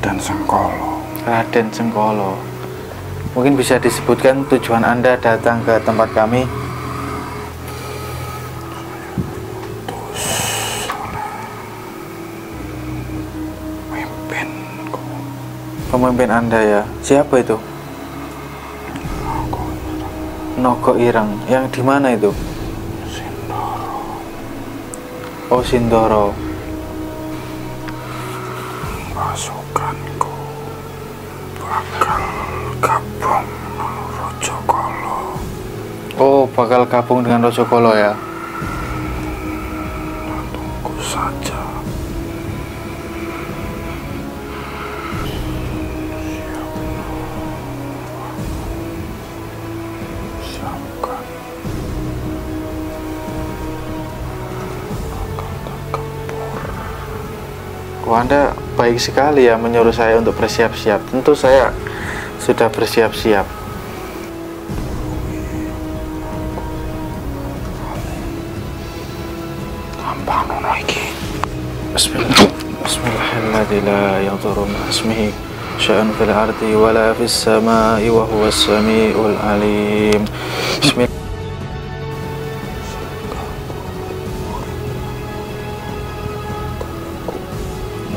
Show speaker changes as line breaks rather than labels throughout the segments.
Raden Sengkolo.
Raden Sengkolo. Mungkin bisa disebutkan tujuan Anda datang ke tempat kami? Pemimpin Anda ya. Siapa itu? Nogo Ireng. Yang di mana itu?
Sindoro.
Oh, Sindoro.
Pasukanku bakal gabung Rojokolo.
Oh, bakal gabung dengan Rojokolo ya.
Tunggu saja. Siapkan.
Oh, Anda baik sekali ya menyuruh saya untuk bersiap-siap. Tentu saya sudah bersiap-siap. Bismillahirrahmanirrahim. Sya'an fil ardi wala fis samai wa huwas samiul alim. Bismillah.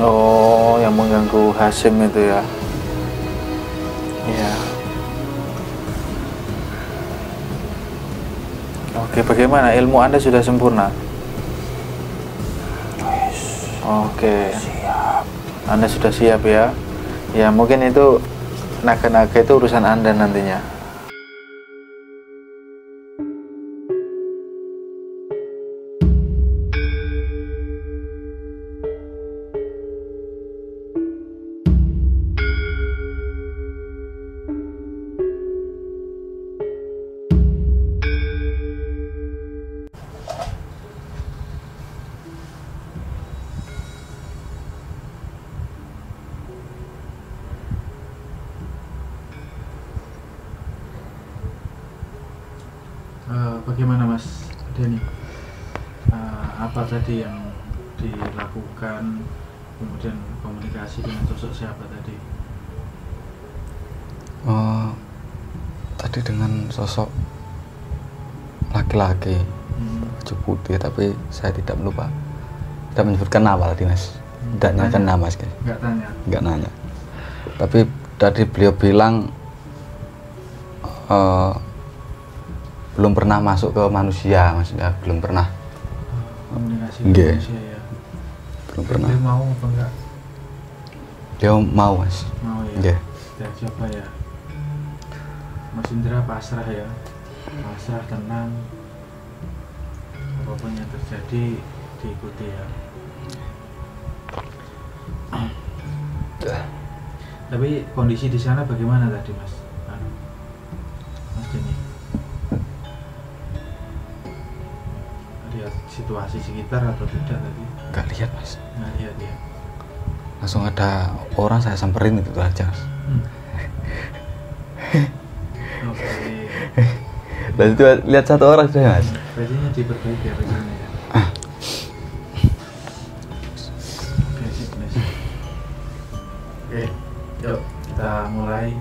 Oh, yang mengganggu Hasim itu ya. Iya. Oke, bagaimana? Ilmu Anda sudah sempurna? Oke.
Siap.
Anda sudah siap ya? Ya, mungkin itu naga-naga itu urusan Anda nantinya. Bagaimana Mas Denny? Apa tadi yang dilakukan, kemudian komunikasi dengan sosok siapa tadi?
Tadi dengan sosok laki-laki baju putih, tapi saya tidak menyebutkan nama tadi Mas. Tidak nanya nama sekali. Nggak nanya. Tapi tadi beliau bilang belum pernah masuk ke manusia, maksudnya belum pernah
komunikasi dengan manusia ya.
Belum pernah.
Dia mau apa enggak?
Dia mau Mas.
Mau ya.
Yeah.
Dan siapa ya? Mas Indra pasrah ya. Pasrah, tenang. Apapun yang terjadi diikuti ya. Tapi kondisi di sana bagaimana tadi Mas? Mas Denny. Lihat situasi sekitar atau tidak tadi?
Nggak lihat Mas.
Nggak lihat ya.
Langsung ada orang saya samperin itu aja Mas.
Oke.
Dan itu lihat satu orang saja Mas.
Bajunya diperbaiki ya bajunya ya. Oke, sip, Mas. Oke, yuk kita mulai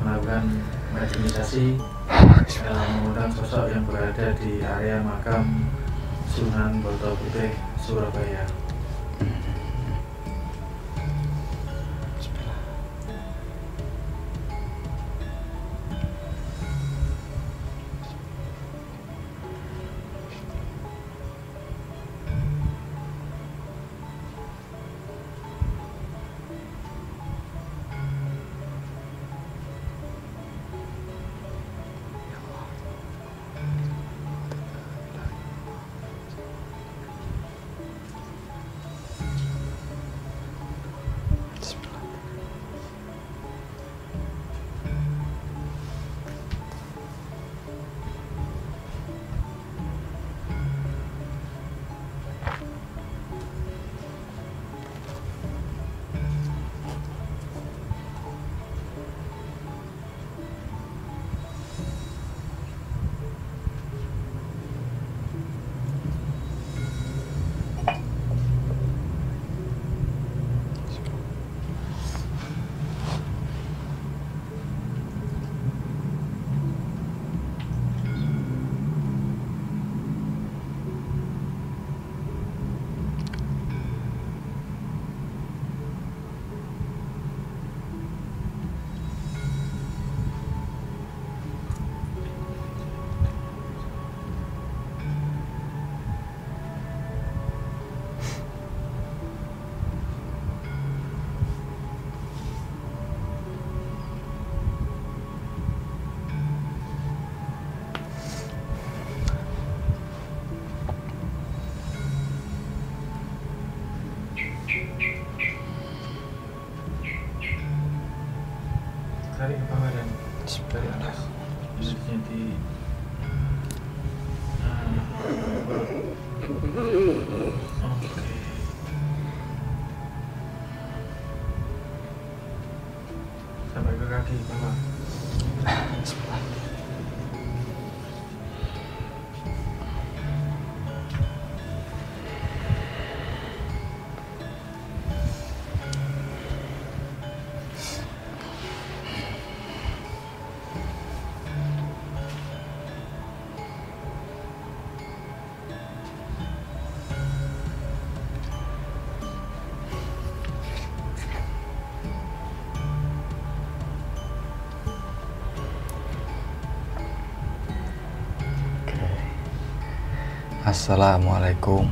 melakukan meditasasi. Mengundang sosok yang berada di area makam Sunan Boto Putih, Surabaya. jadi oke. Sampai ke kaki Bapak.
Assalamualaikum.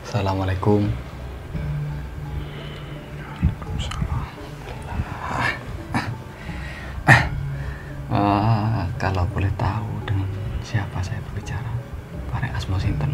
Assalamualaikum. Kalau boleh tahu dengan siapa saya berbicara? Bareng asma sinten?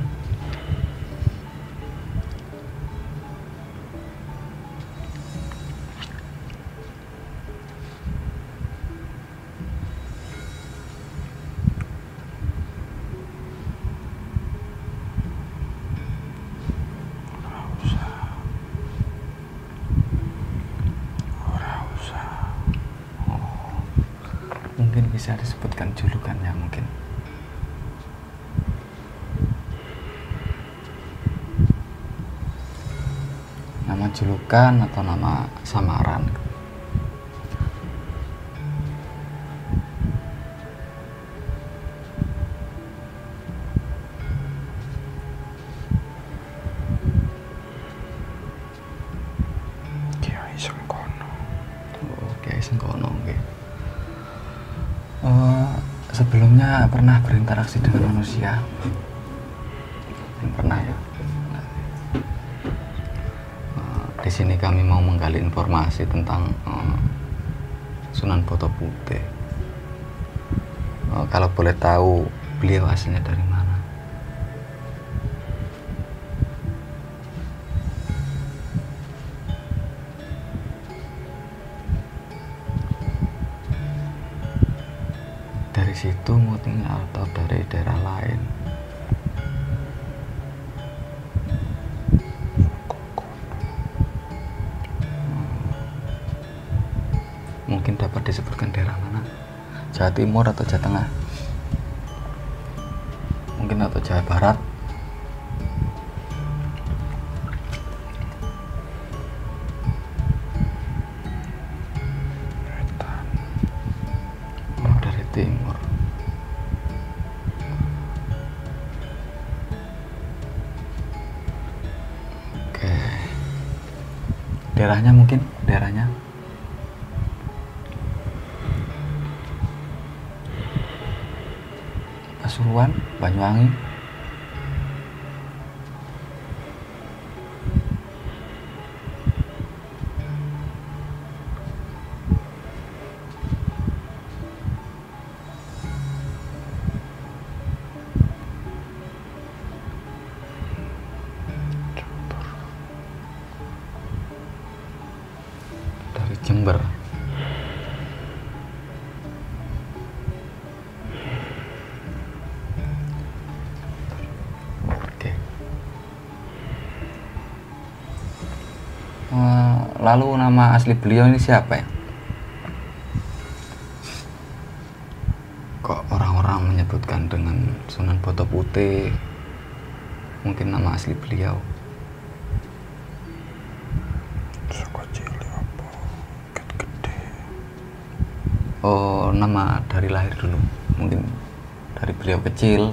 Mungkin bisa disebutkan julukannya mungkin. Nama julukan atau nama samaran?
Kiai Sengkono.
Oh, Kiai Sengkono, oke. Sebelumnya pernah berinteraksi dengan manusia? Pernah ya. Di sini kami mau menggali informasi tentang Sunan Boto Putih. Kalau boleh tahu, beliau asalnya dari mana? Dari situ mau tinggal atau dari daerah lain? Mungkin dapat disebutkan daerah mana? Jawa Timur atau Jawa Tengah? Mungkin atau Jawa Barat? Oh, dari timur. Oke. Daerahnya mungkin? Daerahnya? Pasuruan, Banyuwangi. Dari Jember. Lalu nama asli beliau ini siapa ya? Kok orang-orang menyebutkan dengan Sunan Boto Putih? Mungkin nama asli beliau.
Sekecil apa? Gede.
Oh, nama dari lahir dulu. Mungkin dari beliau kecil.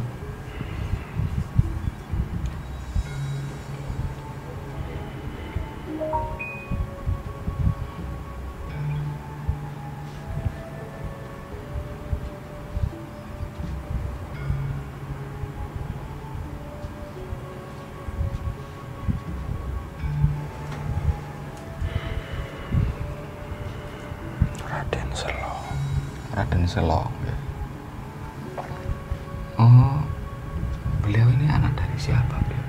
Selo.
Raden Selo. Oh, beliau ini anak dari siapa, beliau?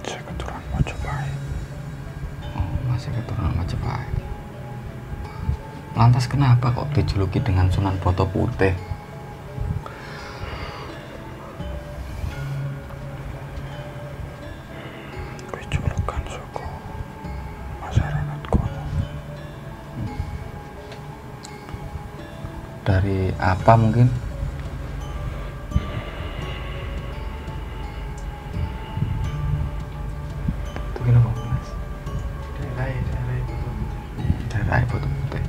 Saya keturunan Majapahit.
Oh, masih keturunan Majapahit. Lantas kenapa kok dijuluki dengan Sunan Boto Putih?
Kuwi julukan saka masyarakat kono.
Dari apa mungkin? Itu kenapa, Mas? Daerah Boto Putih.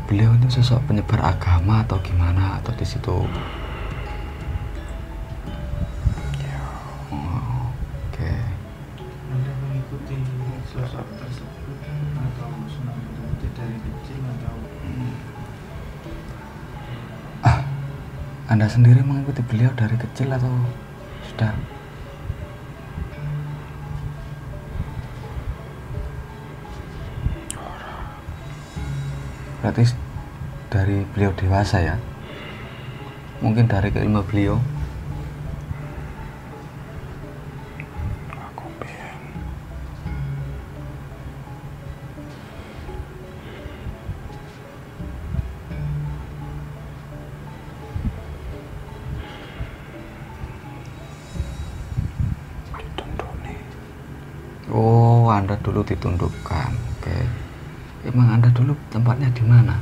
Beliau itu sosok penyebar agama atau gimana, atau di situ?
Ya,
Oh, oke.
Anda mengikuti sosok tersebut atau Sunan Boto Putih dari kecil atau
Anda sendiri mengikuti beliau dari kecil atau sudah? Berarti dari beliau dewasa ya? Mungkin dari keilmu beliau.
aku pengen ditundukne.
Oh, Anda dulu ditundukkan. Oke. Emang Anda dulu tempatnya di mana?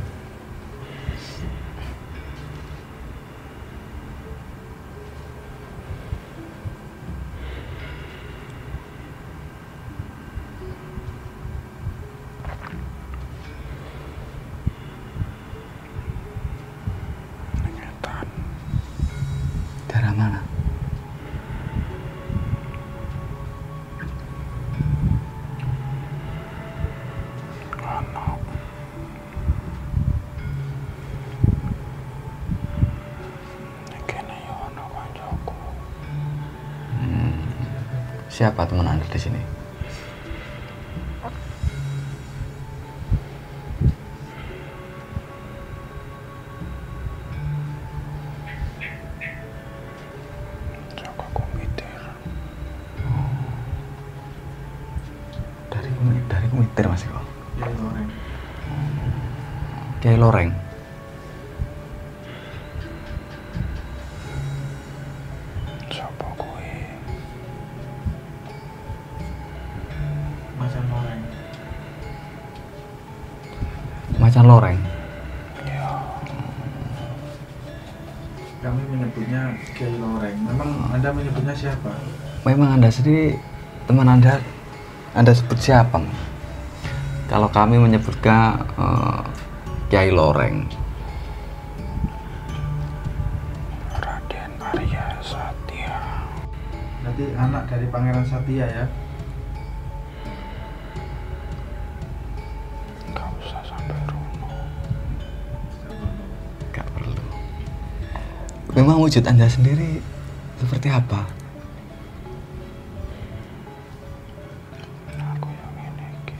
Ngetan.
Daerah mana?
Ono. Kene yo ono kancaku.
Siapa teman Anda di sini?
Joko Kumitir.
Dari Kumitir Mas Eko.
Kiai Loreng?
Kiai Loreng.
Sapa kuwi?
Macan Loreng.
Macan Loreng.
Ya,
Kami menyebutnya Kiai Loreng. Memang Anda menyebutnya siapa?
Memang Anda sendiri, teman Anda sebut siapa? Kalau kami menyebutnya Kiai Loreng.
Raden Arya Satya.
Berarti anak dari Pangeran Satya ya?
Gak usah sampai runo.
Gak perlu. Memang wujud Anda sendiri seperti apa?
Aku yang ngene iki.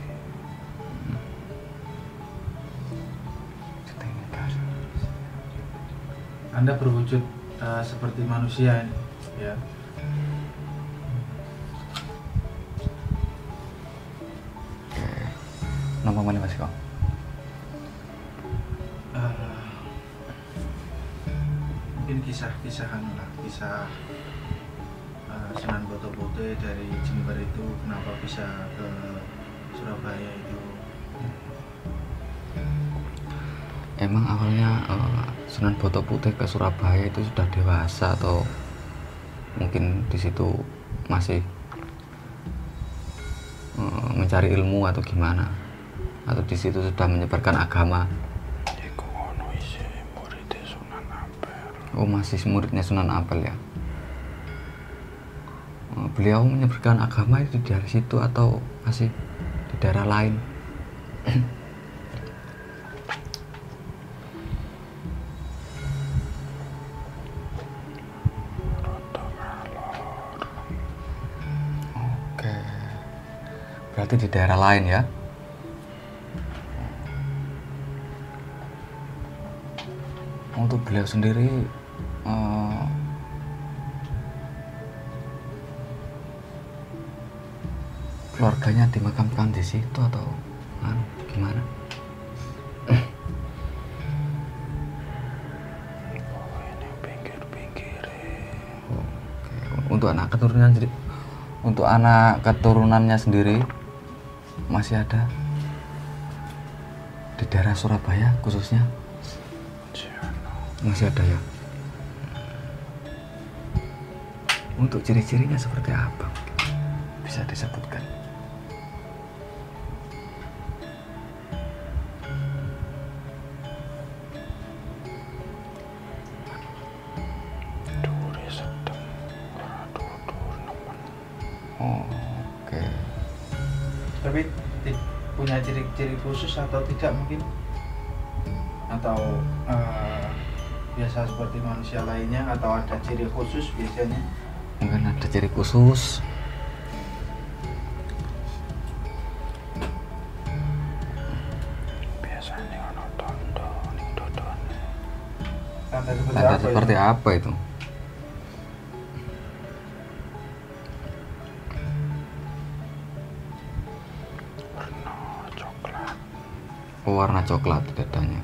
Anda berwujud seperti manusia ya.
Nama mana Mas Eko?
Mungkin kisah-kisahan lah, kisah Sunan Boto Putih dari Jember itu kenapa bisa ke Surabaya itu.
Emang awalnya Sunan Boto Putih ke Surabaya itu sudah dewasa atau mungkin di situ masih mencari ilmu atau gimana? Atau di situ sudah menyebarkan agama?
Iku ono isih muridé Sunan Ampel.
Oh, masih muridnya Sunan Ampel ya? Beliau menyebarkan agama itu dari situ atau masih di daerah lain? berarti di daerah lain ya. Untuk beliau sendiri keluarganya dimakamkan di situ atau gimana?
Ini pinggir-pinggir.
Untuk anak keturunan sendiri, untuk anak keturunannya sendiri masih ada di daerah Surabaya khususnya. Masih ada ya. Untuk ciri-cirinya seperti apa? Bisa disebutkan?
Dure sedang, ora dur nemen.
Oke.
Tapi punya ciri-ciri khusus atau tidak mungkin? Atau biasa seperti manusia lainnya, atau ada ciri khusus biasanya?
Mungkin ada ciri khusus.
Biasanya ono tondo ning dodone.
Tanda seperti apa itu?
Warna coklat.
Warna coklat dadanya.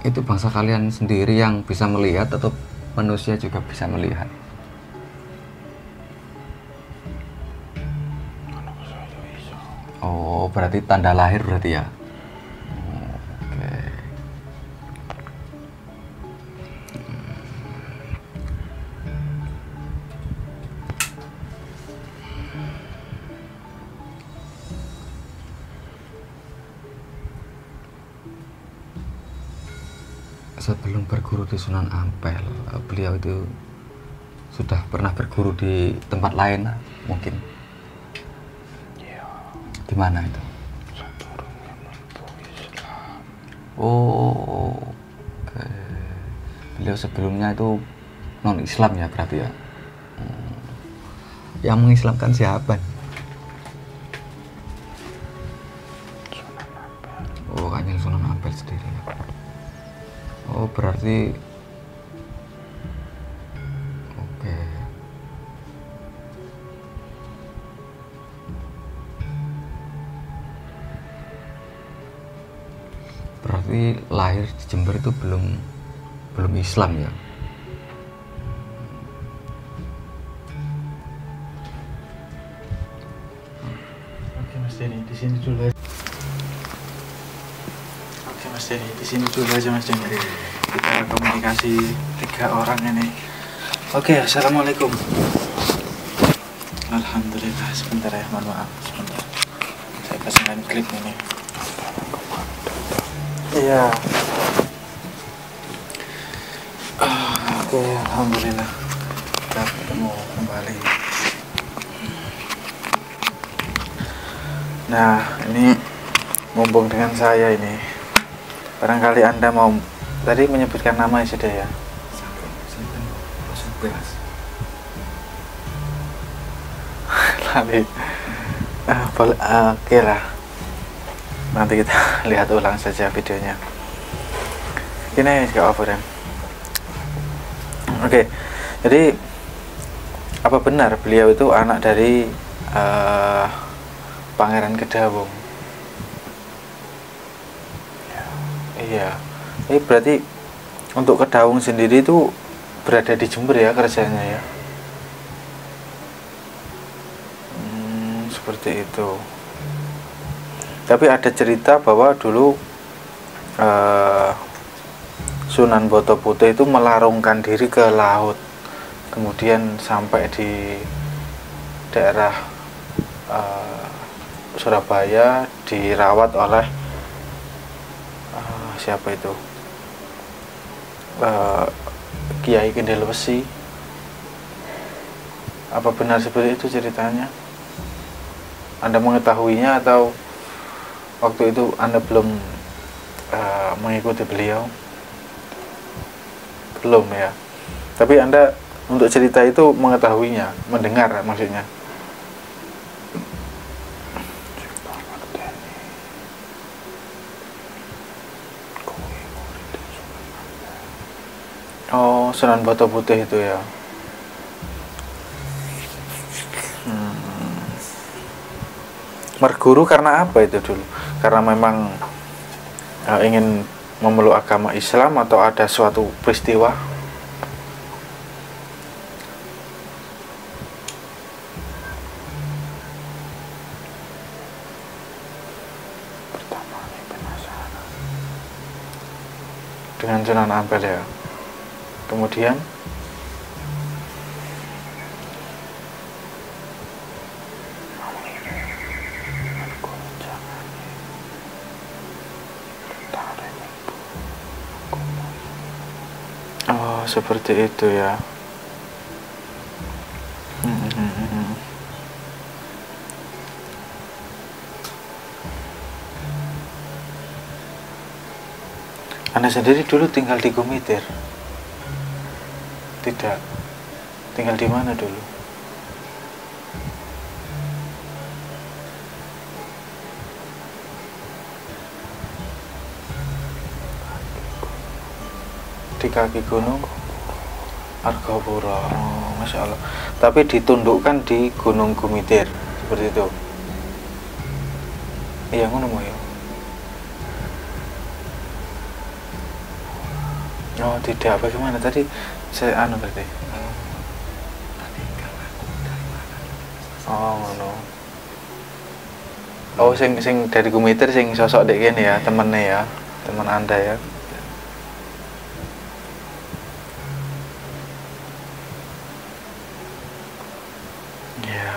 Itu bangsa kalian sendiri yang bisa melihat atau manusia juga bisa melihat?
Anak saya iso.
Oh, berarti tanda lahir berarti ya? Oke. Sebelum berguru di Sunan Ampel, beliau itu sudah pernah berguru di tempat lain mungkin?
Iya.
Di mana itu?
Sadurunge mlebu Islam.
Oh, oke. Beliau sebelumnya itu non Islam ya berarti ya. Yang mengislamkan siapa?
Sunan Ampel.
Oh, Kanjeng Sunan Ampel sendiri ya. Oh, berarti oke. Berarti lahir di Jember itu belum Islam ya?
Oke Mas Denny, di sini dulu. Oke Mas Denny, di sini dulu aja Mas Denny. Kita komunikasi 3 orang ini. Oke, assalamualaikum. Alhamdulillah, sebentar ya, mohon maaf, sebentar. Saya pasangkan klip ini. Iya. Oke, alhamdulillah. Kita ketemu kembali. Nah, ini mumpung dengan saya ini. Barangkali Anda mau tadi menyebutkan nama ya sudah ya. Tadi boleh, oke lah. Nanti kita lihat ulang saja videonya. Ini gak apa dan. Oke, jadi apa benar beliau itu anak dari Pangeran Kedawung? Iya. Ini berarti untuk Kedawung sendiri itu berada di Jember ya kerjanya ya? Seperti itu. Tapi ada cerita bahwa dulu Sunan Boto Putih itu melarungkan diri ke laut, kemudian sampai di daerah Surabaya dirawat oleh siapa itu, Kiai Kendel Wesi. Apa benar seperti itu ceritanya? Anda mengetahuinya atau waktu itu Anda belum mengikuti beliau? Belum ya. Tapi Anda untuk cerita itu mengetahuinya, mendengar maksudnya. Oh, Sunan Batu Putih itu ya. Merguru karena apa itu dulu? Karena memang ingin memeluk agama Islam atau ada suatu peristiwa?
Pertama ini penasaran.
Dengan Sunan Ampel ya. Kemudian oh, seperti itu ya. Anda sendiri dulu tinggal di Gumitir? Tidak. Tinggal di mana dulu? Di kaki gunung Argopuro. Oh, Masya Allah. Tapi ditundukkan di Gunung Gumitir seperti itu. Iya, ngono mo ya. Oh, tidak. Bagaimana tadi saya berarti? Oh, ngono. Oh, sing dari Gumitir sing sosok dek kene ya, temennya ya, teman Anda ya. Ya.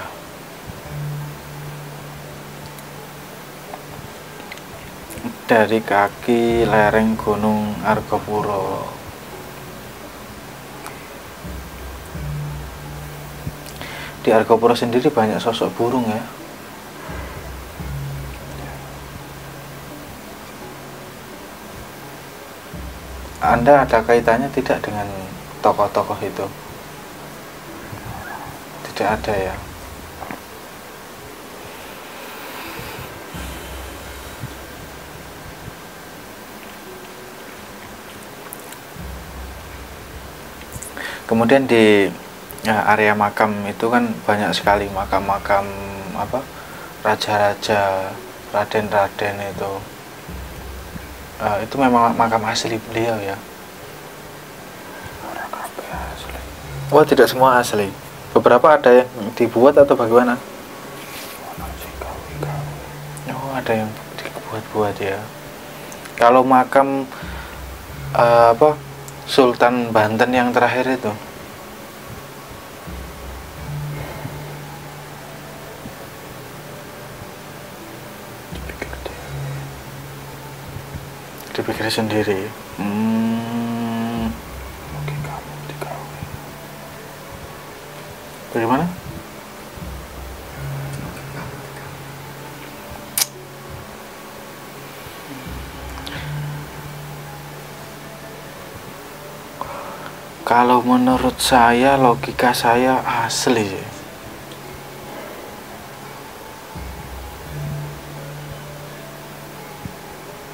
Dari kaki lereng Gunung Argopuro. Di Argopuro sendiri banyak sosok burung ya. Anda ada kaitannya tidak dengan tokoh-tokoh itu? Tidak ada ya. Kemudian di area makam itu kan banyak sekali makam-makam apa, raja-raja, raden-raden itu. Itu memang makam asli beliau ya. Oh, tidak semua asli. Beberapa ada yang dibuat atau bagaimana? Oh, ada yang dibuat-buat ya. Kalau makam apa, Sultan Banten yang terakhir itu, dipikir sendiri. Bagaimana? Kalau menurut saya, logika saya asli.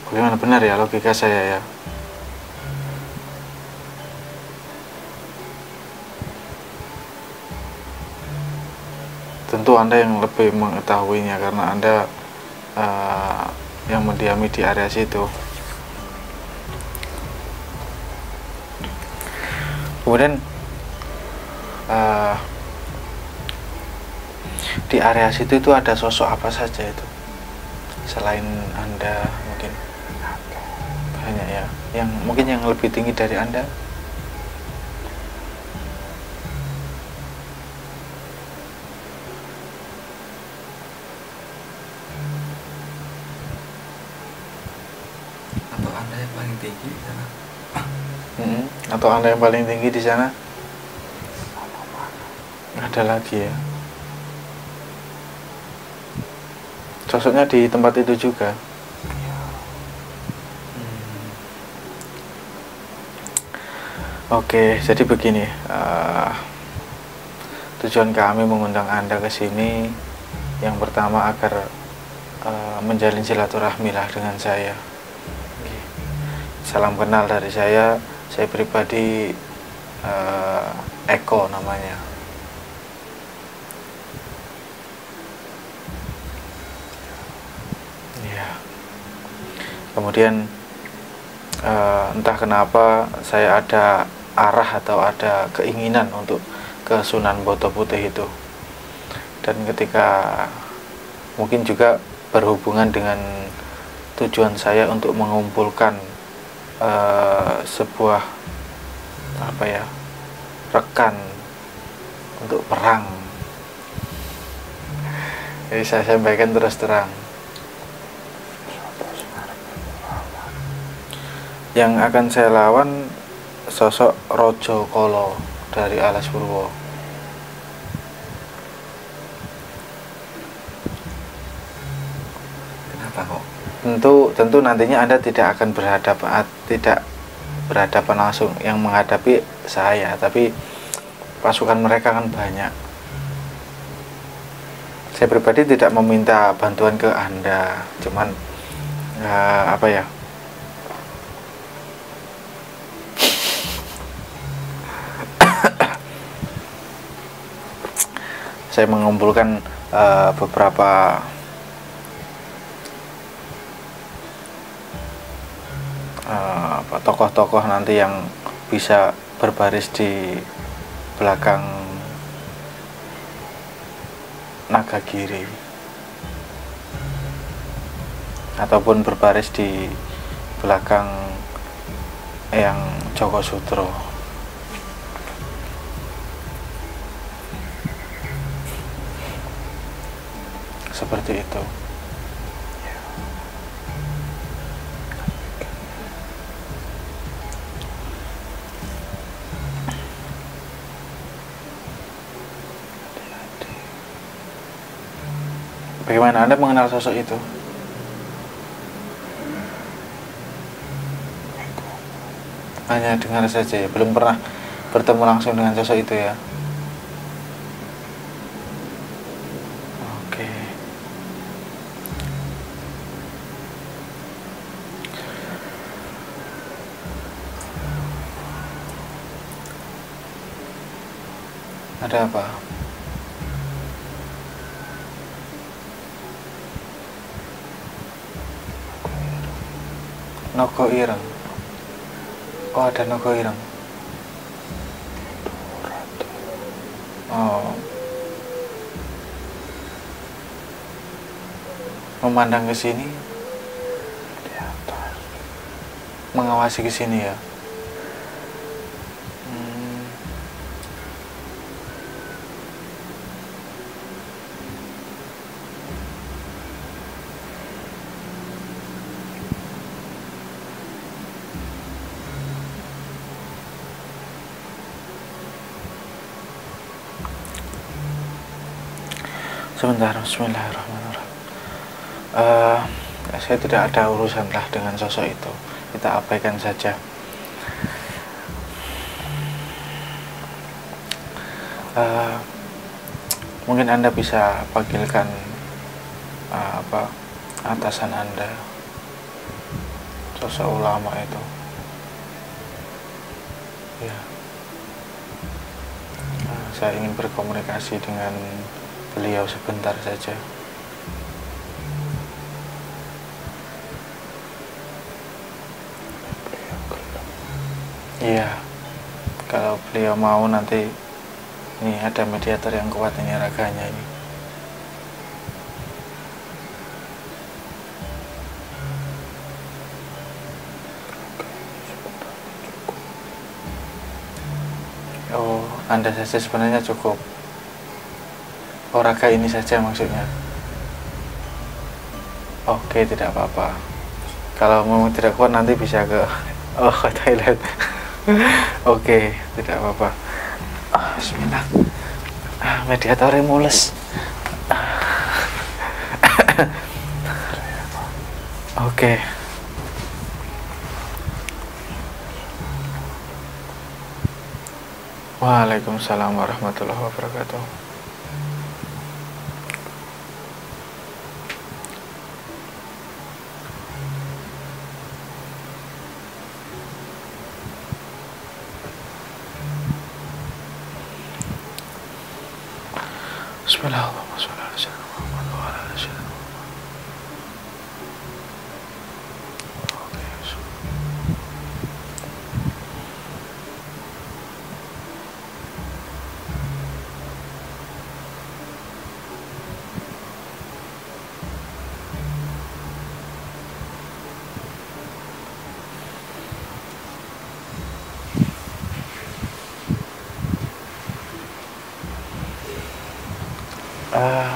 Bagaimana, benar ya logika saya ya? Tentu Anda yang lebih mengetahuinya karena Anda yang mendiami di area situ. Kemudian di area situ itu ada sosok apa saja itu selain Anda? Mungkin banyak ya, yang mungkin yang lebih tinggi dari Anda.
Atau Anda yang paling tinggi di sana?
Atau Anda yang paling tinggi di sana? Ada lagi ya. Sosoknya di tempat itu juga. Oke, jadi begini, tujuan kami mengundang Anda ke sini yang pertama agar menjalin silaturahmi lah dengan saya. Salam kenal dari saya pribadi, Eko namanya. Ya. Kemudian entah kenapa saya ada arah atau ada keinginan untuk ke Sunan Boto Putih itu, dan ketika mungkin juga berhubungan dengan tujuan saya untuk mengumpulkan sebuah rekan untuk perang. Jadi saya sampaikan terus terang, yang akan saya lawan sosok Rojo Kolo dari Alas Purwo. Kenapa kok? Tentu nantinya Anda tidak akan berhadapan langsung yang menghadapi saya, tapi pasukan mereka kan banyak. Saya pribadi tidak meminta bantuan ke Anda, cuman saya mengumpulkan beberapa tokoh-tokoh nanti yang bisa berbaris di belakang Nagagiri ataupun berbaris di belakang yang Joko Sutro. Seperti itu. Bagaimana Anda mengenal sosok itu? Hanya dengar saja ya, belum pernah bertemu langsung dengan sosok itu ya? Oke. Ada apa? Nogo Ireng. Oh, ada Nogo Ireng. Oh. Memandang ke sini. Di atas. Mengawasi ke sini ya. Sebentar, bismillahirrahmanirrahim. Saya tidak ada urusan lah dengan sosok itu. Kita abaikan saja. Mungkin Anda bisa panggilkan atasan Anda, sosok ulama itu. Ya. Saya ingin berkomunikasi dengan beliau sebentar saja. Iya, kalau beliau mau nanti ini ada mediator yang kuat ini raganya ini. Oh, Anda saja sebenarnya cukup. Oh, raga ini saja maksudnya. Oke, tidak apa-apa. Kalau memang tidak kuat nanti bisa ke Thailand. Oke, tidak apa-apa. Bismillah. Mediatornya mules. Oke. Waalaikumsalam warahmatullahi wabarakatuh. Bismillahirrahmanirrahim.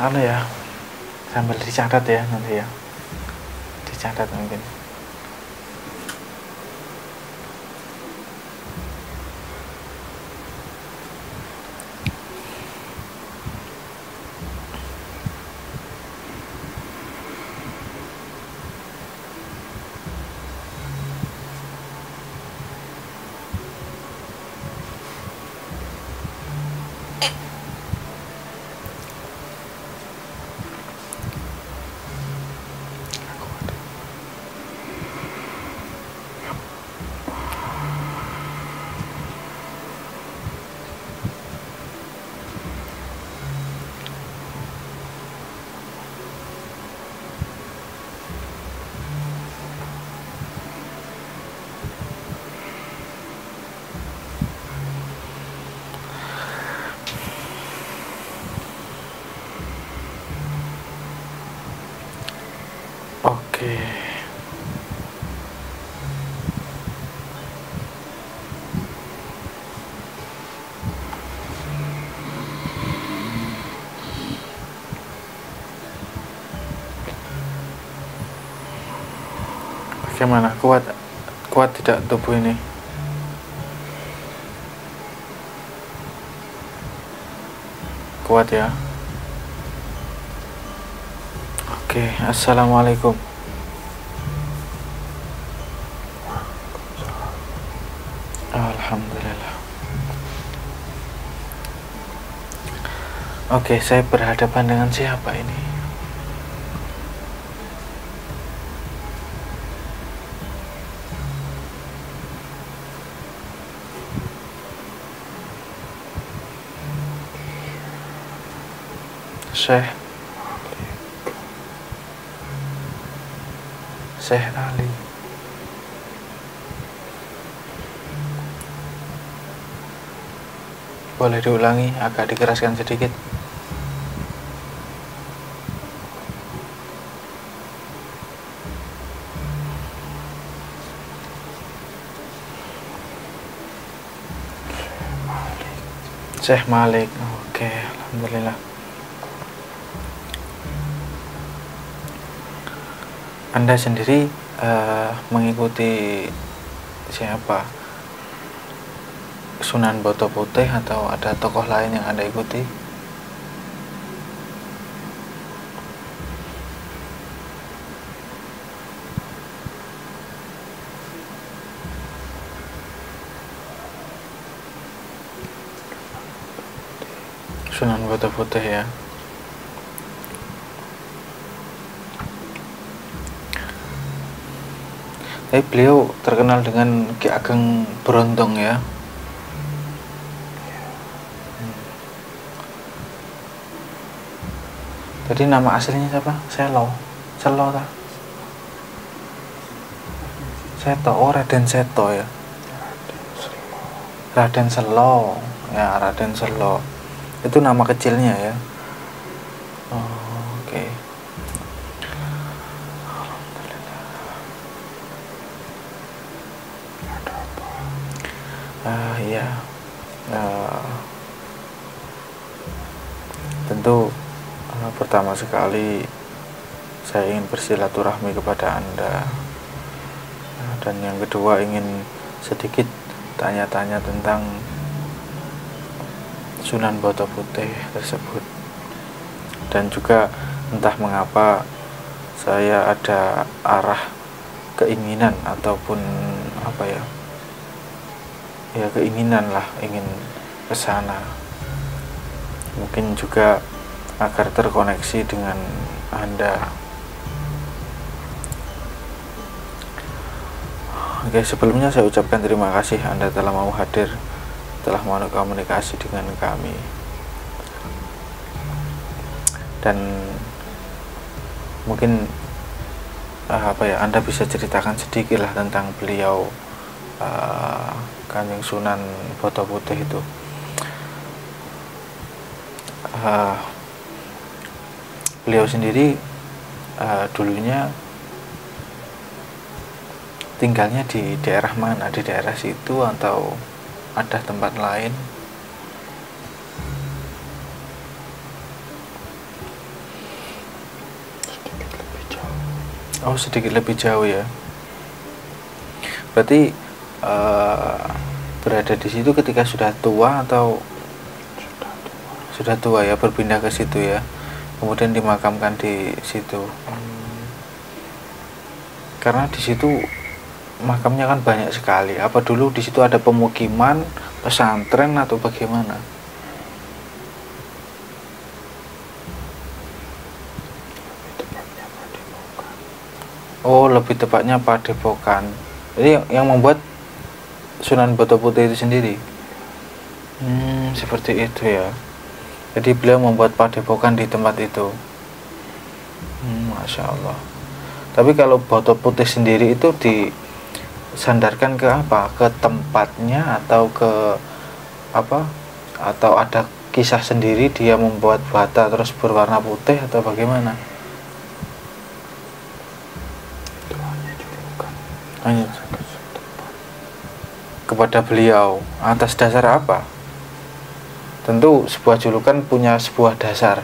Anu ya, sambil dicatat ya nanti ya, dicatat mungkin. Oke. Bagaimana, kuat tidak tubuh ini? Kuat ya. Oke, assalamualaikum. Alhamdulillah. Oke, saya berhadapan dengan siapa ini? Syekh Ali. Boleh diulangi, agak dikeraskan sedikit. Syekh Malik. Oke, alhamdulillah. Anda sendiri mengikuti siapa? Sunan Boto Putih atau ada tokoh lain yang Anda ikuti? Sunan Boto Putih ya. Tapi beliau terkenal dengan Ki Ageng Brontong ya. Jadi nama aslinya siapa? Selo ta? Seto, oh Raden Seto ya. Raden Selo, ya Raden Selo. Itu nama kecilnya ya. Oh, oke. Iya. Tentu pertama sekali saya ingin bersilaturahmi kepada Anda, dan yang kedua ingin sedikit tanya-tanya tentang Sunan Boto Putih tersebut, dan juga entah mengapa saya ada arah keinginan ataupun apa ya, keinginan lah, ingin ke sana. Mungkin juga agar terkoneksi dengan Anda. Oke, sebelumnya saya ucapkan terima kasih Anda telah mau hadir, telah mau komunikasi dengan kami. Dan mungkin Anda bisa ceritakan sedikit lah tentang beliau, Kanjeng Sunan Bata Putih itu. Beliau sendiri dulunya tinggalnya di daerah mana? Di daerah situ atau ada tempat lain? Oh, sedikit lebih jauh ya. Berarti berada di situ ketika sudah tua atau sudah tua ya, berpindah ke situ ya. Kemudian dimakamkan di situ. Karena di situ makamnya kan banyak sekali. Apa dulu di situ ada pemukiman, pesantren atau bagaimana? Oh, lebih tepatnya Padepokan. Jadi yang membuat Sunan Bata Putih itu sendiri. Seperti itu ya. Jadi beliau membuat Padepokan di tempat itu. Masya Allah. Tapi kalau Bata Putih sendiri itu disandarkan ke apa? Ke tempatnya atau ke apa? Atau ada kisah sendiri dia membuat bata terus berwarna putih atau bagaimana? Hanya kepada beliau atas dasar apa? Tentu sebuah julukan punya sebuah dasar.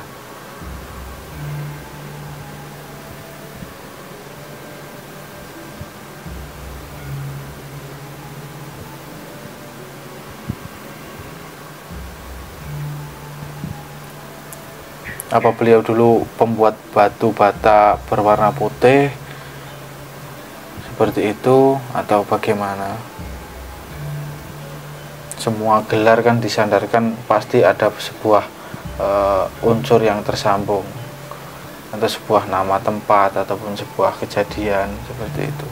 Apa beliau dulu pembuat batu bata berwarna putih seperti itu atau bagaimana? Semua gelar kan disandarkan pasti ada sebuah unsur yang tersambung, atau sebuah nama tempat ataupun sebuah kejadian seperti itu.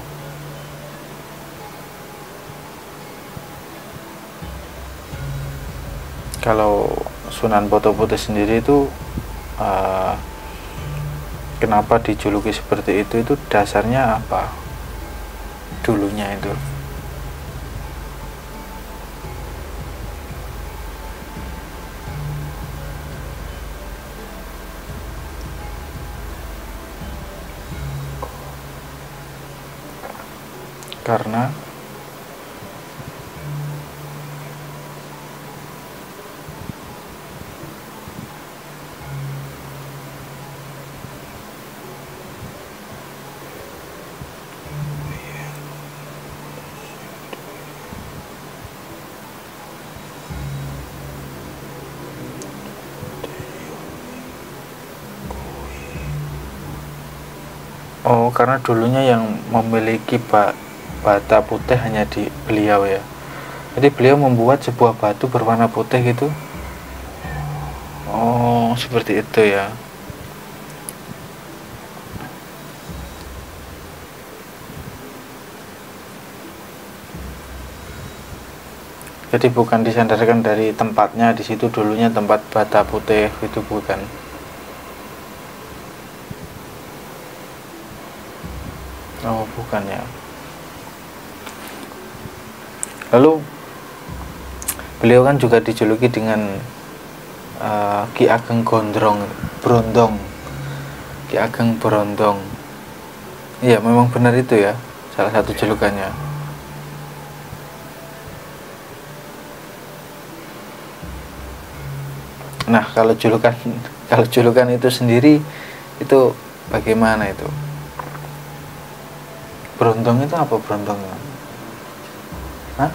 Kalau Sunan Bata Putih sendiri itu kenapa dijuluki seperti itu dasarnya apa dulunya itu? Karena karena dulunya yang memiliki bata putih hanya di beliau ya. Jadi beliau membuat sebuah batu berwarna putih gitu. Oh, seperti itu ya. Jadi bukan disandarkan dari tempatnya di situ dulunya tempat bata putih itu, bukan. Oh, bukan ya. Lalu beliau kan juga dijuluki dengan Ki Ageng Brondong. Ki Ageng Brondong. Iya, memang benar itu ya, salah satu julukannya. Nah, kalau julukan itu sendiri itu bagaimana itu? Brondong itu apa brondongnya? Hah?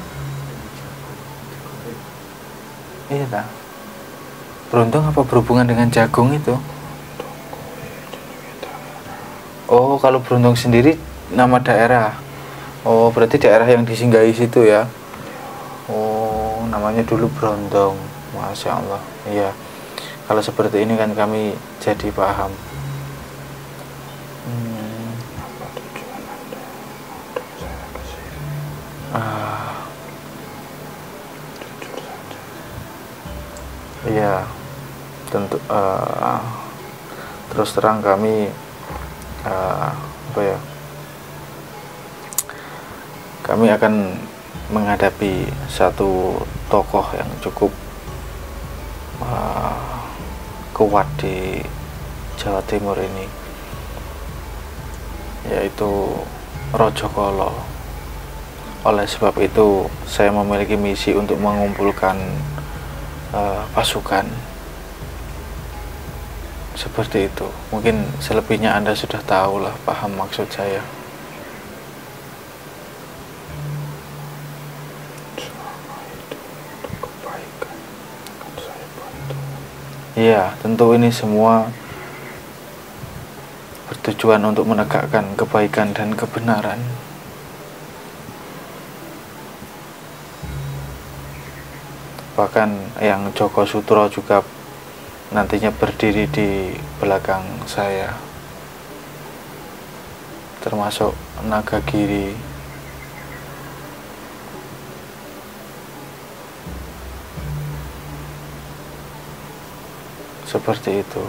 Iya tak? Brondong apa berhubungan dengan jagung itu? Oh, kalau Brondong sendiri nama daerah. Oh, berarti daerah yang disinggahi situ ya. Oh, namanya dulu Brondong. Masya Allah. Iya, kalau seperti ini kan kami jadi paham.
Apa tujuan Anda untuk saya ke sini? Jujur saja.
Iya, tentu terus terang kami apa ya? Kami akan menghadapi satu tokoh yang cukup kuat di Jawa Timur ini, yaitu Raja Kala. Oleh sebab itu saya memiliki misi untuk mengumpulkan pasukan seperti itu. Mungkin selebihnya Anda sudah tahu lah, paham maksud saya. Iya, tentu ini semua bertujuan untuk menegakkan kebaikan dan kebenaran. Bahkan yang Joko Sutro juga nantinya berdiri di belakang saya, termasuk Nagagiri. Seperti itu.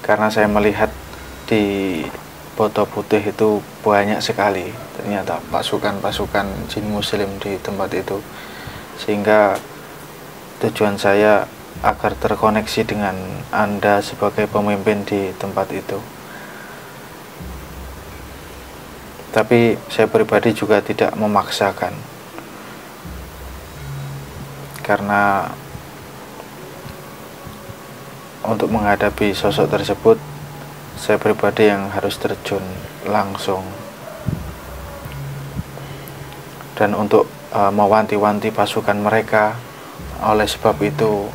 Karena saya melihat di Foto Putih itu banyak sekali ternyata pasukan-pasukan jin muslim di tempat itu, sehingga tujuan saya agar terkoneksi dengan Anda sebagai pemimpin di tempat itu. Tapi saya pribadi juga tidak memaksakan, karena untuk menghadapi sosok tersebut saya pribadi yang harus terjun langsung, dan untuk mewanti-wanti pasukan mereka. Oleh sebab itu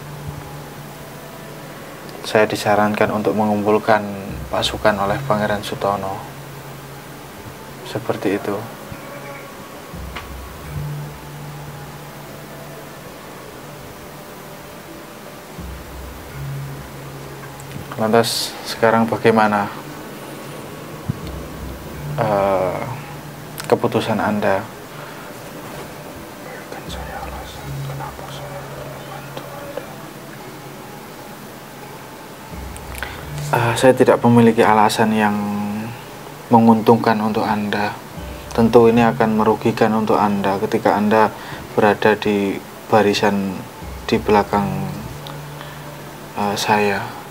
saya disarankan untuk mengumpulkan pasukan oleh Pangeran Sutono. Seperti itu. Lantas sekarang bagaimana keputusan Anda?
Berikan saya alasan kenapa saya membantu Anda.
Saya tidak memiliki alasan yang menguntungkan untuk Anda. Tentu ini akan merugikan untuk Anda ketika Anda berada di barisan di belakang saya.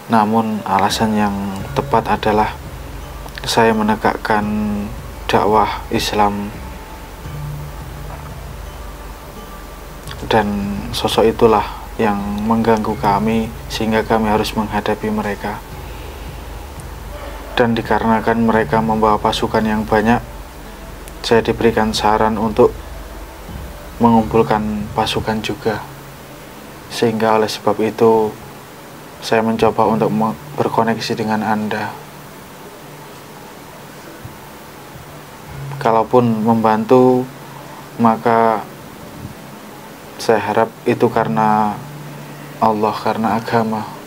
Namun alasan yang tepat adalah saya menegakkan dakwah Islam, dan sosok itulah yang mengganggu kami sehingga kami harus menghadapi mereka. Dan dikarenakan mereka membawa pasukan yang banyak, saya diberikan saran untuk mengumpulkan pasukan juga. Sehingga oleh sebab itu saya mencoba untuk berkoneksi dengan Anda. Kalaupun membantu, maka saya harap itu karena Allah, karena agama.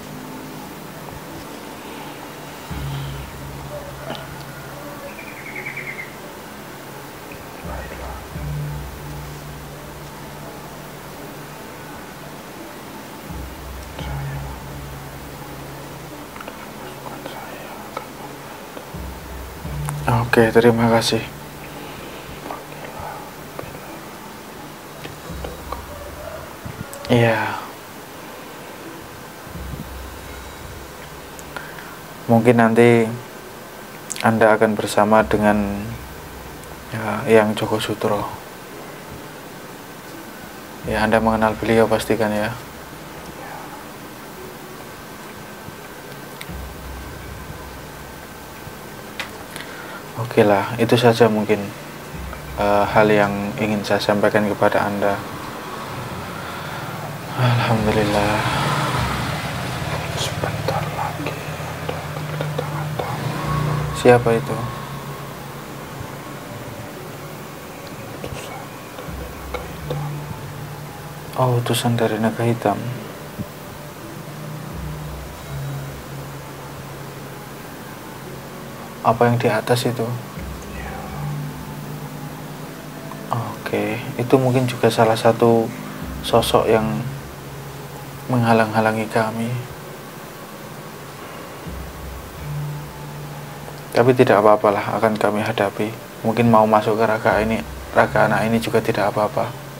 Oke, terima kasih. Iya. Mungkin nanti Anda akan bersama dengan yang Joko Sutro. Ya, Anda mengenal beliau pastikan ya. Oke lah, itu saja mungkin hal yang ingin saya sampaikan kepada Anda. Alhamdulillah.
Sebentar lagi ada kedatangan tamu.
Siapa itu? Oh, utusan dari naga hitam. Apa yang di atas itu? Oke, itu mungkin juga salah satu sosok yang menghalang-halangi kami. Tapi tidak apa-apalah, akan kami hadapi. Mungkin mau masuk ke raga anak ini juga tidak apa-apa.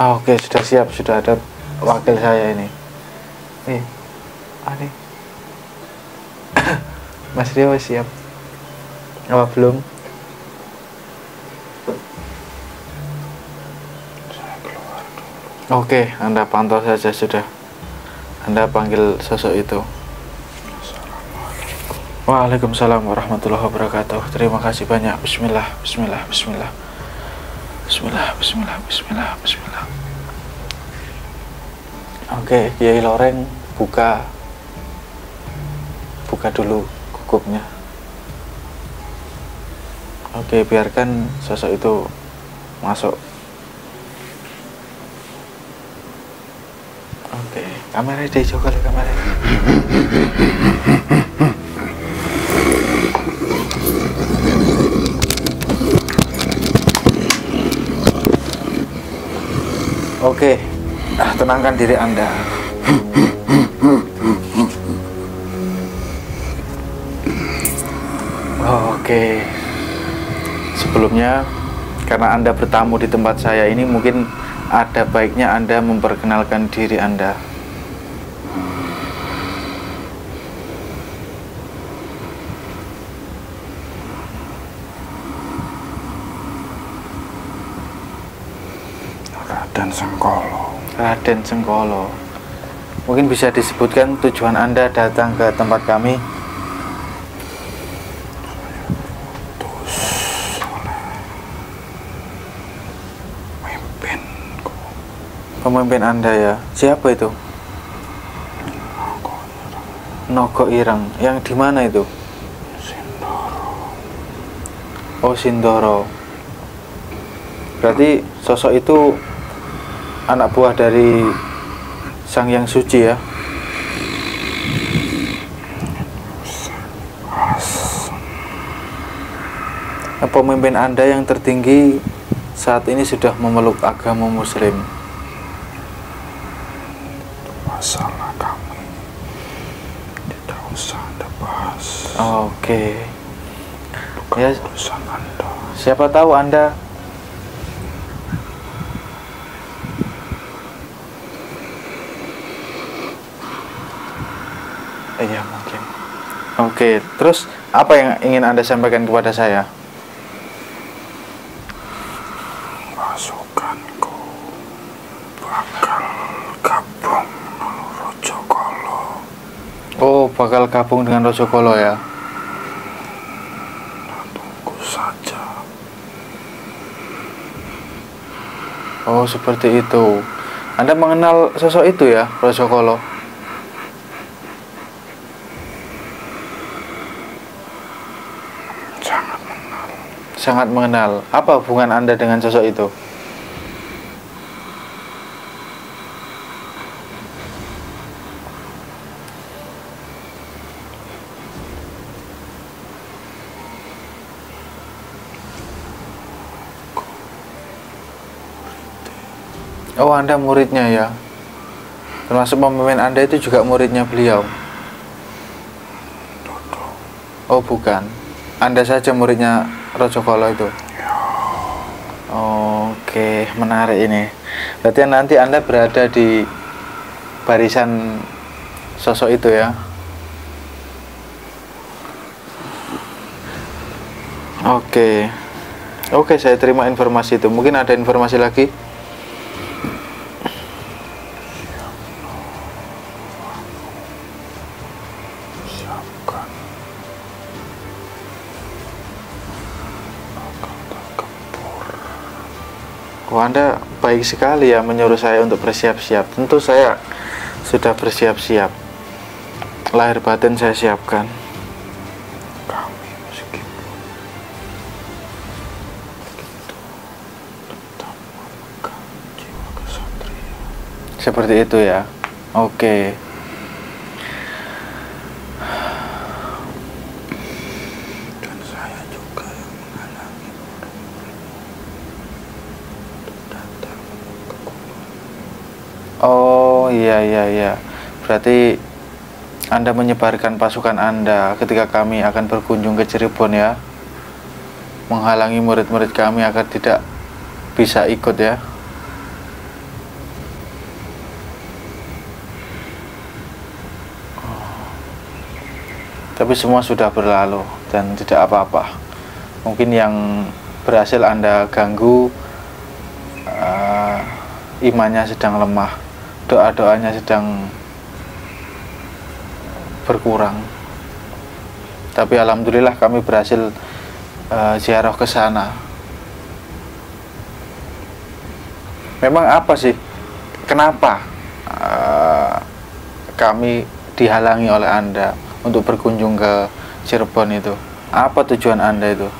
Oke, sudah siap, sudah ada wakil saya ini. Nih, Mas Rio siap? Apa belum? Oke, Anda pantau saja sudah. Anda panggil sosok itu. Waalaikumsalam warahmatullahi wabarakatuh. Terima kasih banyak. Bismillah, bismillah, bismillah. Bismillah, bismillah, bismillah, bismillah. Oke, Kiai Loreng buka dulu gugupnya. Oke, biarkan sosok itu masuk. Oke, kamera dicoba kali kamera. Oke, tenangkan diri Anda. Oke, sebelumnya karena Anda bertamu di tempat saya ini, mungkin ada baiknya Anda memperkenalkan diri Anda.
Raden Sengkolo.
Raden Sengkolo. Mungkin bisa disebutkan tujuan Anda datang ke tempat kami? Pemimpin Anda ya. Siapa itu? Nogo Ireng. Yang di mana itu?
Sindoro.
Oh, Sindoro. Berarti sosok itu anak buah dari Sang Yang Suci ya? Pemimpin Anda yang tertinggi saat ini sudah memeluk agama Muslim.
Masalah kami tidak usah Anda bahas.
Oke.
Bukan
Ya,
urusan Anda.
siapa tahu Anda iya mungkin. Oke, terus apa yang ingin Anda sampaikan kepada saya?
Pasukanku bakal gabung Rojokolo.
Oh, bakal gabung dengan Rojokolo ya?
Tunggu saja.
Oh, seperti itu. Anda mengenal sosok itu ya, Rojokolo?
Sangat mengenal.
Sangat mengenal. Apa hubungan Anda dengan sosok itu? Oh, Anda muridnya ya? Termasuk pemimpin Anda itu juga muridnya beliau? Oh, bukan. Anda saja muridnya Rojokolo itu? Oke, menarik ini. Berarti nanti Anda berada di barisan sosok itu ya? Oke. Oke, saya terima informasi itu. Mungkin ada informasi lagi?
Siapkan.
Oh, Anda baik sekali ya menyuruh saya untuk bersiap-siap. Tentu saya sudah bersiap-siap. Lahir batin saya siapkan.
Kami meskipun begitu tetap memegang
Seperti itu ya. Oke.
Dan saya juga yang menghalangi datang ke Kulon.
Oh iya. Berarti Anda menyebarkan pasukan Anda ketika kami akan berkunjung ke Cirebon ya, menghalangi murid-murid kami agar tidak bisa ikut ya. Tapi semua sudah berlalu dan tidak apa-apa. Mungkin yang berhasil Anda ganggu imannya sedang lemah, doa-doanya sedang berkurang. Tapi alhamdulillah kami berhasil ziarah ke sana. Memang apa sih? Kenapa kami dihalangi oleh Anda untuk berkunjung ke Cirebon itu? Apa tujuan Anda itu?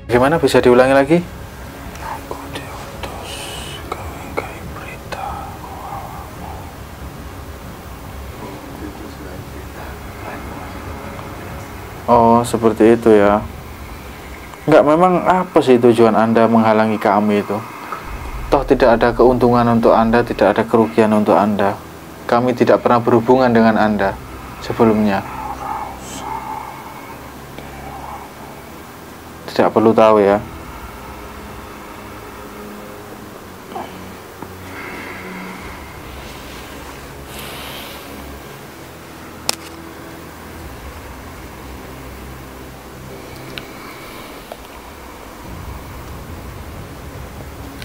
Gimana, bisa diulangi lagi?
Aku diutus gawe berita.
Oh, seperti itu ya. Enggak, memang apa sih tujuan Anda menghalangi kami itu? Toh tidak ada keuntungan untuk Anda, tidak ada kerugian untuk Anda. Kami tidak pernah berhubungan dengan Anda sebelumnya. Tidak perlu tahu ya.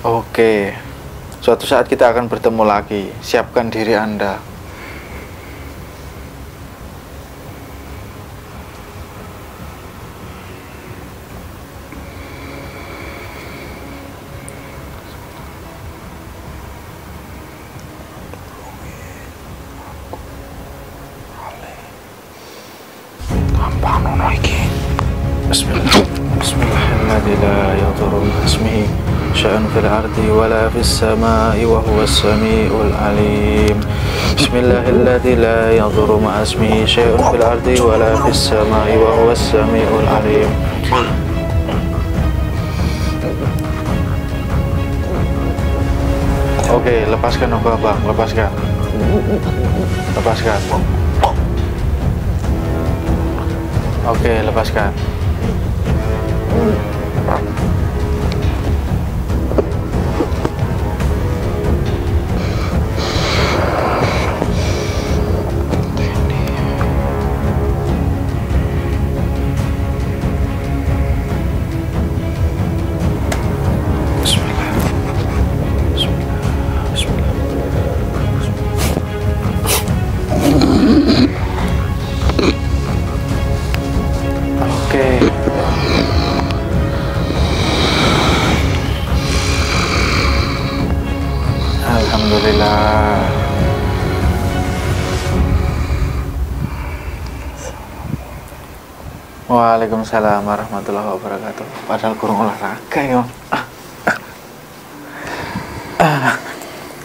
Oke, suatu saat kita akan bertemu lagi. Siapkan diri Anda.
Gampang nono iki.
Bismillahirrahmanirrahim. شأن في الأرض ولا في السماء وهو السميع العليم. بسم الله الذي لا يضر مع اسمه شيء في الأرض ولا في السماء وهو السميع العليم. Oke, lepaskan aku abang, lepaskan. Lepaskan. Oke, lepaskan. Alhamdulillah. Waalaikumsalam warahmatullahi wabarakatuh. Padahal kurang olahraga ya.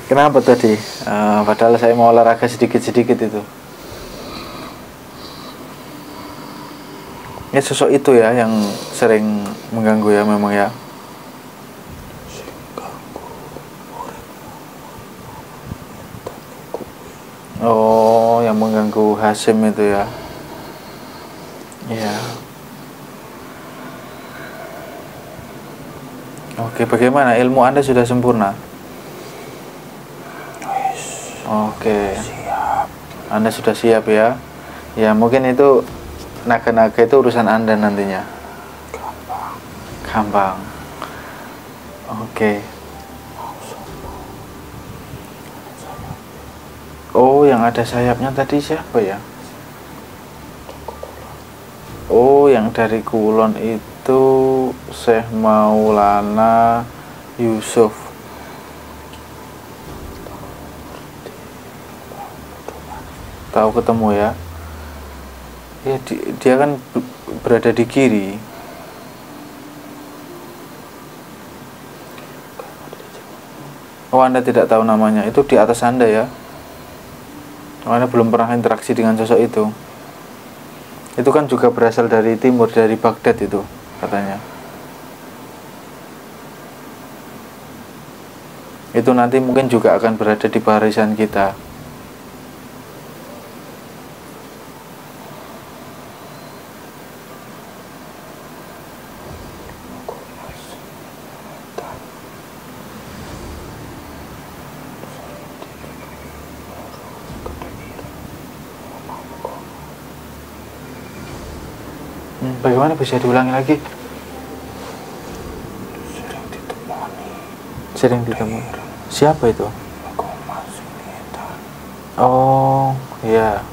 Kenapa tadi? Padahal saya mau olahraga sedikit-sedikit itu. Ya sosok itu ya yang sering mengganggu ya memang ya. Oh, yang mengganggu Hasim itu ya. Ya. Oke, bagaimana? Ilmu Anda sudah sempurna? Oke.
Siap.
Anda sudah siap ya? Ya, mungkin itu naga-naga itu urusan Anda nantinya. Gampang. Oke. Oh, yang ada sayapnya tadi siapa ya? Oh, yang dari Kulon itu Syekh Maulana Yusuf. tahu ketemu ya. Ya dia kan berada di kiri. Oh, Anda tidak tahu namanya, itu di atas Anda ya. Oh, Anda belum pernah interaksi dengan sosok itu. Itu kan juga berasal dari timur, dari Baghdad itu katanya. Itu nanti mungkin juga akan berada di barisan kita. Bagaimana bisa diulangi lagi? Sering ditemani. Siapa itu? Oh, iya.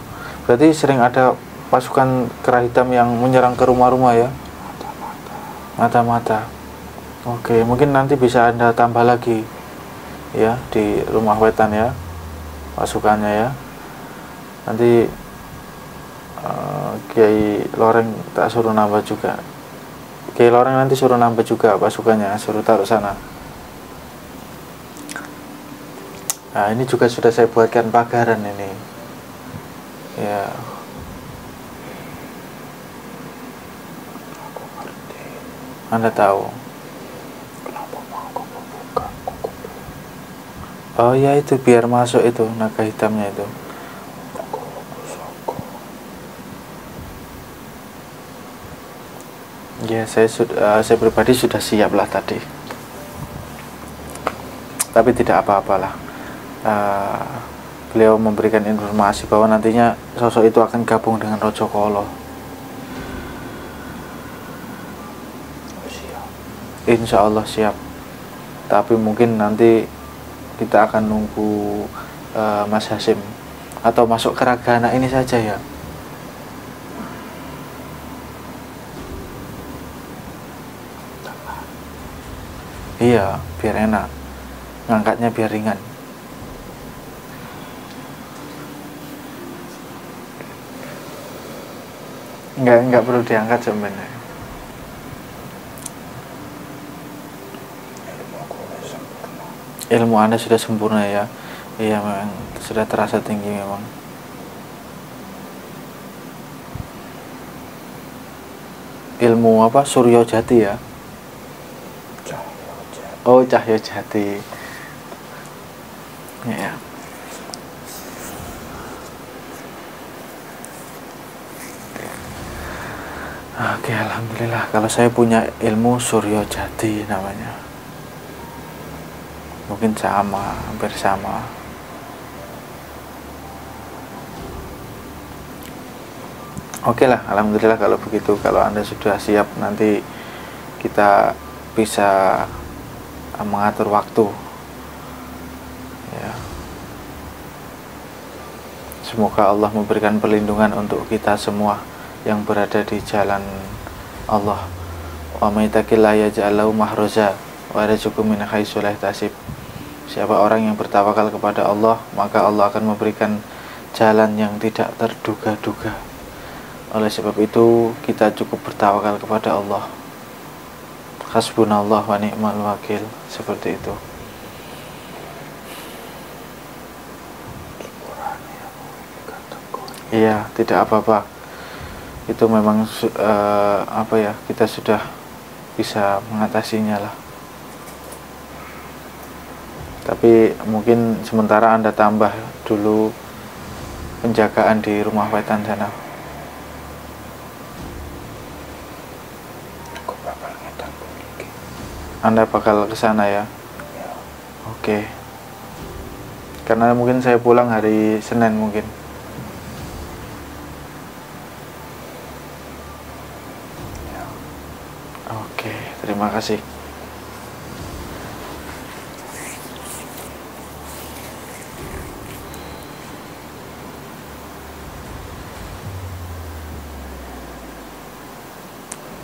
Berarti sering ada pasukan kera hitam yang menyerang ke rumah-rumah ya? Mata-mata. Oke, mungkin nanti bisa Anda tambah lagi ya di rumah wetan ya, pasukannya ya. Nanti Kiai Loreng tak suruh nambah juga. Kiai Loreng nanti suruh nambah juga pasukannya, suruh taruh sana. Nah, ini juga sudah saya buatkan pagaran ini. Ya. Anda tahu. Oh ya, itu biar masuk itu naga hitamnya itu. Ya, saya pribadi sudah siap lah tadi. Tapi tidak apa-apalah. Beliau memberikan informasi bahwa nantinya sosok itu akan gabung dengan Rojo Kolo. Insya Allah siap. Tapi mungkin nanti kita akan nunggu Mas Hasim atau masuk ke Ragana ini saja ya. Iya, biar enak. Ngangkatnya biar ringan. Enggak perlu diangkat sebenarnya. Ilmu Anda sudah sempurna ya. Iya, memang sudah terasa tinggi memang. Ilmu apa? Suryo Jati ya. Oh, Cahyo Jati. Ya. Oke, alhamdulillah kalau saya punya ilmu Suryo Jati namanya. Mungkin sama, hampir sama. Oke lah, alhamdulillah kalau begitu. Kalau Anda sudah siap, nanti kita bisa mengatur waktu ya. Semoga Allah memberikan perlindungan untuk kita semua yang berada di jalan Allah. Wa may yattaqillaha yaj'al lahu makhraja wa yarzuqhu min haitsu la yahtasib. Siapa orang yang bertawakal kepada Allah, maka Allah akan memberikan jalan yang tidak terduga-duga. Oleh sebab itu kita cukup bertawakal kepada Allah. Hasbunallah wa ni'mal wakil, seperti itu. Iya, tidak apa-apa. Itu memang apa ya, kita sudah bisa mengatasinya lah. Tapi mungkin sementara Anda tambah dulu penjagaan di rumah wetan sana. Anda bakal ke sana ya? Oke. Karena mungkin saya pulang hari Senin mungkin. Oke, terima kasih.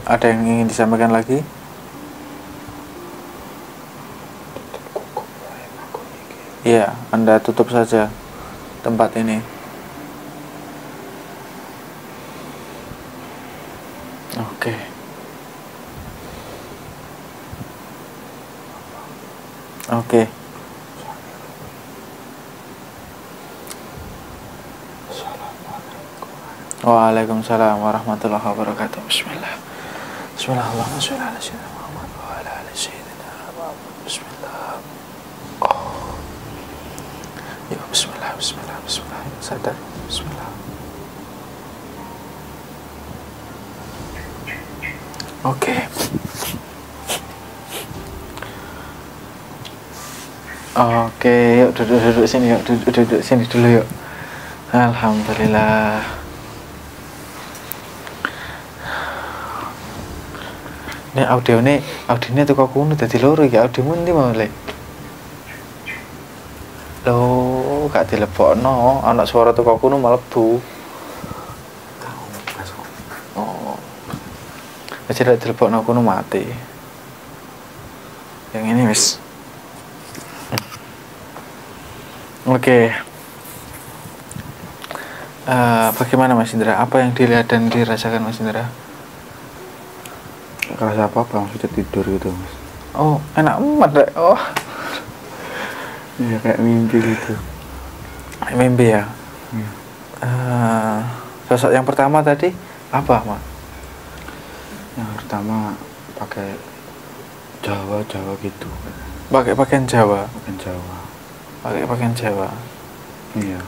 Ada yang ingin disampaikan lagi? Ya, Anda tutup saja tempat ini. Oke. Waalaikumsalam warahmatullahi wabarakatuh. Bismillah. Bismillah. Allahumma sholli ala sayyidina Muhammad wa ala ali sayyidina Muhammad. Bismillah. Oh. Ya, bismillah, bismillah, bismillah. Sadar. Bismillah. Oke. Oke, yuk duduk sini, yuk duduk sini dulu yuk. Alhamdulillah. Ini audionya tuh kok kuno dadi loro iki audiomu ndi mau le. Loh, gak dilebokno, ana suara tuh kok kuno mlebu. Oh. Wis nek dilebokno kuno mati. Yang ini wis. Oke. Bagaimana Mas Indra? Apa yang dilihat dan dirasakan Mas Indra?
Kerasa apa-apa, sudah tidur gitu Mas.
Oh, enak amat deh. Oh.
Iya, kayak mimpi gitu.
Mimpi ya? Sosok yang pertama tadi apa, Mas?
Yang pertama pakai Jawa gitu.
Pakai pakaian Jawa. Pakai pakaian Jawa.
Iya.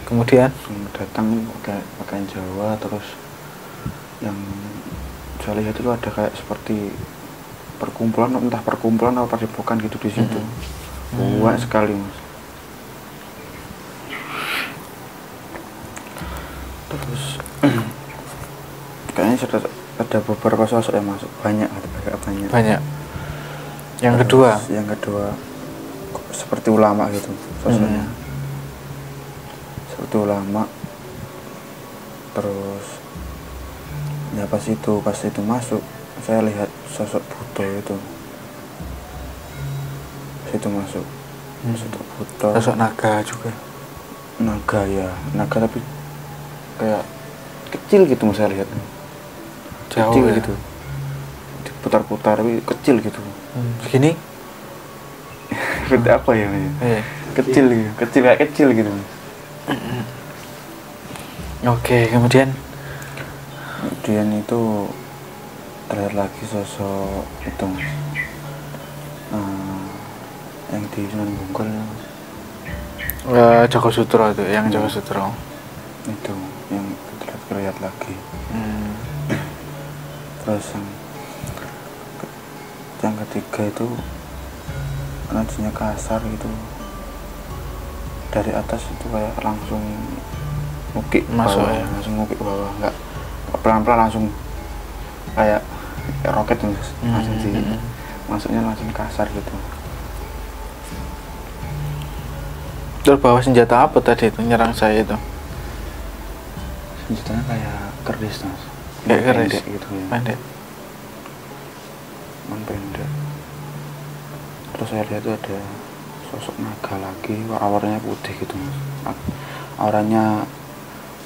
Kemudian
datang pakai pakaian Jawa, terus yang saya lihat itu ada kayak seperti perkumpulan, entah perkumpulan atau padepokan gitu di situ. Banyak sekali Mas. Terus kayaknya sudah ada beberapa sosok yang masuk, banyak.
Yang kedua seperti ulama gitu sosoknya. Seperti ulama. Terus ya pas itu masuk, saya lihat sosok Buddha itu. Itu masuk. Sosok Buddha. Sosok naga juga.
Naga tapi kayak kecil gitu Mas, saya lihat.
Jauh
kecil
ya?
Gitu. Diputar-putar tapi kecil gitu.
Begini?
Seperti apa ya? Kecil gitu. Kecil gitu.
Oke, kemudian
itu terlihat lagi sosok itu yang di Sunan Bungkul
Joko Sutro itu, yang Joko Sutro
itu yang terlihat lagi. Terus yang ketiga itu nadanya kasar gitu, dari atas itu kayak langsung ngukik
masuk
bawah,
ya?
Langsung ngukik bawah, nggak pelan-pelan, langsung kayak roket langsung masuknya langsung kasar gitu.
Terus bawa senjata apa tadi itu nyerang saya itu?
Senjatanya kayak keris Mas.
Kayak keris
pendek gitu ya.
Pendek.
Pendek. Terus saya lihat itu ada sosok naga lagi, auranya putih gitu Mas. Auranya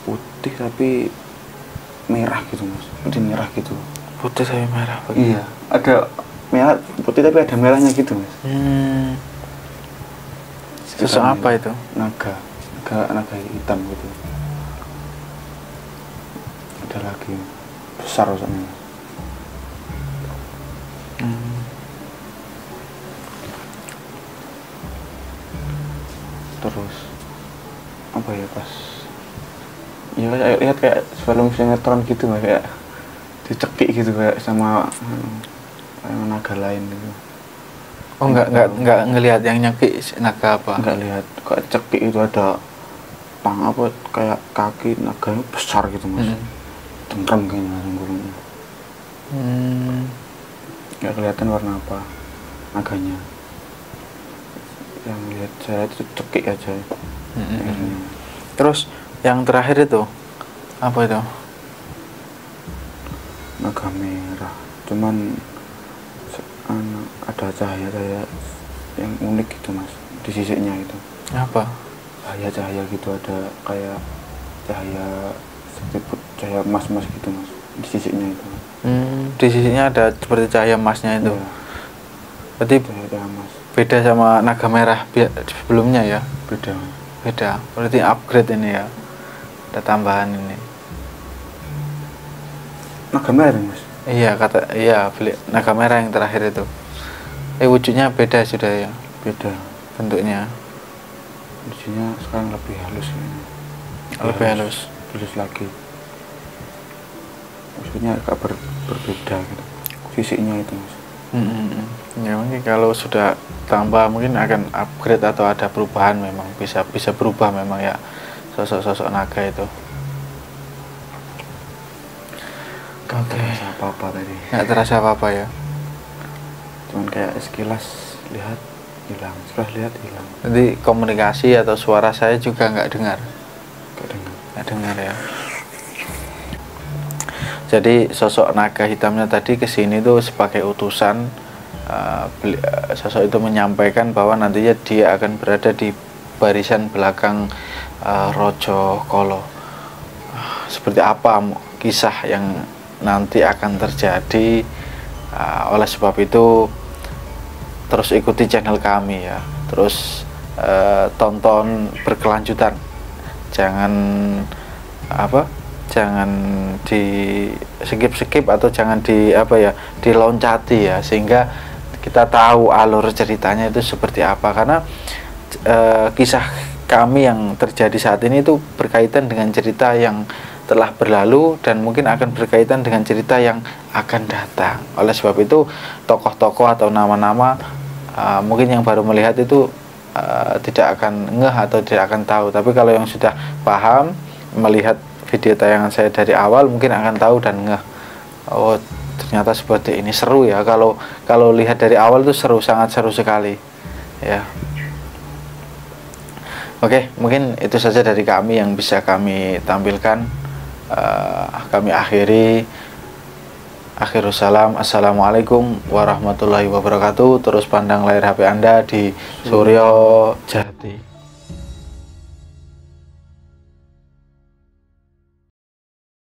putih tapi merah gitu Mas. Putih merah gitu.
Putih tapi merah.
Iya, ada merah putih tapi ada merahnya gitu Mas.
Sosok apa itu?
Naga hitam gitu. Ada lagi besar sosoknya. Terus apa ya, pas ya saya lihat kayak film sinetron gitu Mas, kayak dicekik gitu kayak sama naga lain gitu.
Oh, enggak ngelihat yang nyekik naga apa?
Enggak lihat, kayak cekik itu ada apa kayak kaki naganya besar gitu Mas. Cengkrem kayaknya sembunyinya. Nggak kelihatan warna apa naganya. Yang lihat saya itu cekik aja.
Terus yang terakhir itu apa itu?
Naga merah. Cuman ada cahaya yang unik gitu Mas di sisiknya itu.
Apa?
Cahaya gitu, ada kayak cahaya seperti cahaya emas gitu Mas di sisiknya itu.
Di sisiknya ada seperti cahaya emasnya itu.
Ya.
Berarti
Cahaya Mas.
beda sama naga merah sebelumnya ya?
Beda.
Beda. Berarti upgrade ini ya. Ada tambahan ini.
Naga merah Mas.
Iya, beli naga merah yang terakhir itu. Wujudnya beda sudah ya.
Beda.
Bentuknya
Wujudnya sekarang lebih halus ini.
lebih halus.
Halus lagi. Maksudnya agak berbeda gitu. Fisiknya itu Mas.
Ya mungkin kalau sudah tambah mungkin akan upgrade atau ada perubahan, memang bisa berubah memang ya sosok naga itu.
Gak terasa apa-apa tadi.
Nggak terasa apa-apa ya.
Cuman kayak sekilas lihat hilang, sekilas lihat hilang.
Jadi komunikasi atau suara saya juga nggak dengar.
Gak dengar.
Nggak dengar ya. Jadi sosok naga hitamnya tadi kesini tuh sebagai utusan. Sosok itu menyampaikan bahwa nantinya dia akan berada di barisan belakang Rojo Kolo. Seperti apa kisah yang nanti akan terjadi, oleh sebab itu terus ikuti channel kami ya, terus tonton berkelanjutan, jangan di skip atau jangan diloncati ya, sehingga kita tahu alur ceritanya itu seperti apa, karena kisah kami yang terjadi saat ini itu berkaitan dengan cerita yang telah berlalu dan mungkin akan berkaitan dengan cerita yang akan datang. Oleh sebab itu tokoh-tokoh atau nama-nama mungkin yang baru melihat itu tidak akan ngeh atau tidak akan tahu, tapi kalau yang sudah paham melihat video tayangan saya dari awal mungkin akan tahu dan ngeh, oh ternyata seperti ini. Seru ya, kalau lihat dari awal itu seru, sangat seru sekali ya. Oke, mungkin itu saja dari kami yang bisa kami tampilkan. Kami akhiri. Akhirus salam. Assalamualaikum warahmatullahi wabarakatuh. Terus pandang layar HP Anda di Suryo Jati.